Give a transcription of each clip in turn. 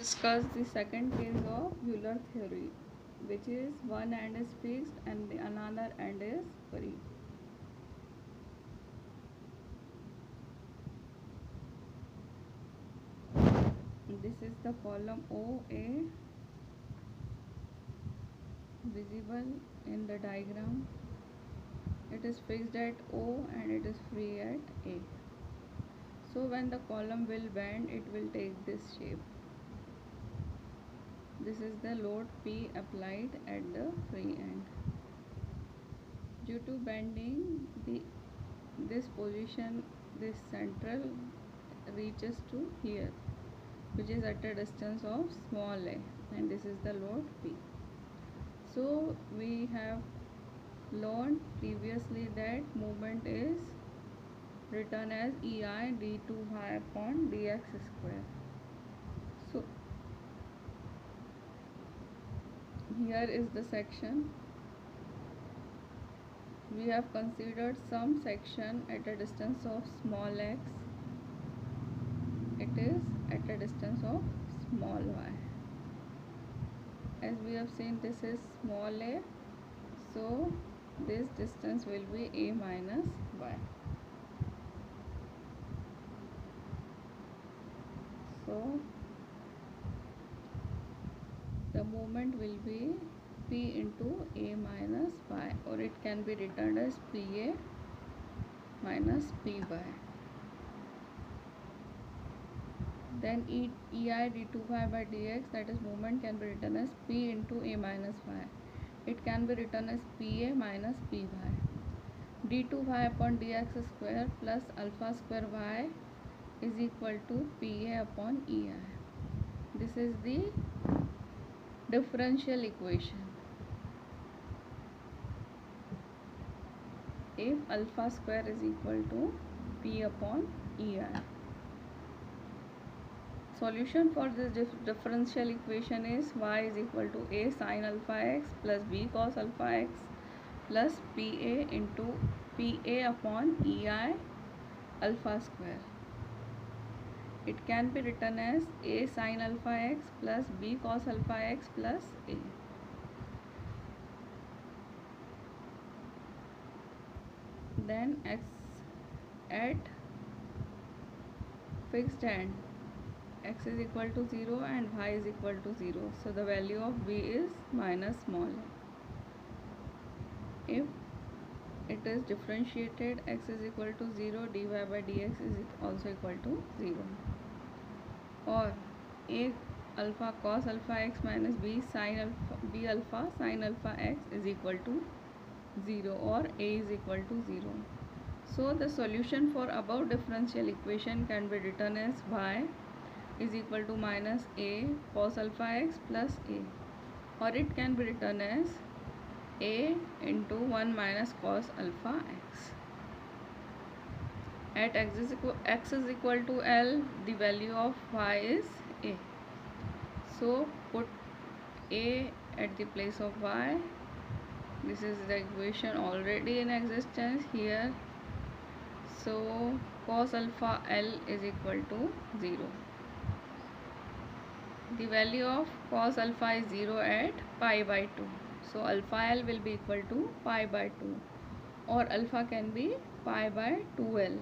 discuss the second case of Euler theory, which is one end is fixed and the another end is free. This is the column OA visible in the diagram. It is fixed at O and it is free at A. So when the column will bend, it will take this shape. This is the load P applied at the free end. Due to bending, this position, this central reaches to here, which is at a distance of small a, and this is the load P. So we have learned previously that movement is written as EI d2y upon dx square. So here is the section. We have considered some section at a distance of small x. It is at a distance of small y. As we have seen, this is small a, so this distance will be a minus y. So the moment will be P into a minus y, or it can be written as PA minus PY. Then EI d2y by dx, that is moment, can be written as P into a minus y. It can be written as PA minus PY. d2y upon dx square plus alpha square y is equal to PA upon EI. This is the differential equation. If alpha square is equal to P upon EI. Solution for this differential equation is y is equal to a sin alpha x plus b cos alpha x plus PA into PA upon EI alpha square. It can be written as a sin alpha x plus b cos alpha x plus a. Then x at fixed end, x is equal to 0 and y is equal to 0. So the value of b is minus small a. If it is differentiated, x is equal to 0, dy by dx is also equal to 0. Or a alpha cos alpha x minus b alpha sin alpha x is equal to 0, or a is equal to 0. So the solution for above differential equation can be written as y is equal to minus a cos alpha x plus a, or it can be written as a into 1 minus cos alpha x. At x is equal to L, the value of y is a. So put a at the place of y. This is the equation already in existence here. So cos alpha L is equal to 0. The value of cos alpha is 0 at pi by 2. So alpha L will be equal to pi by 2, or alpha can be pi by 2L.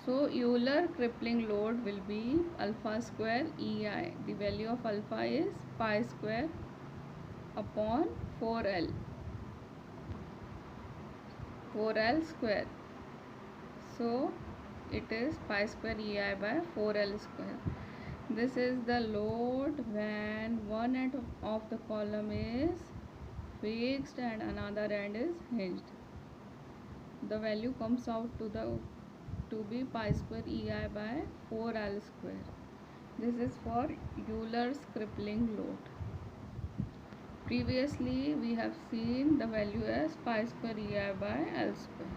So Euler crippling load will be alpha square EI. The value of alpha is pi square upon 4L square. So it is pi square EI by 4L square. This is the load when one end of the column is fixed and another end is hinged. The value comes out to be pi square EI by 4L square. This is for Euler's crippling load. Previously we have seen the value as pi square EI by L square.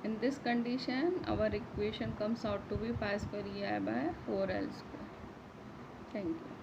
In this condition, our equation comes out to be pi square EI by 4L square. Thank you.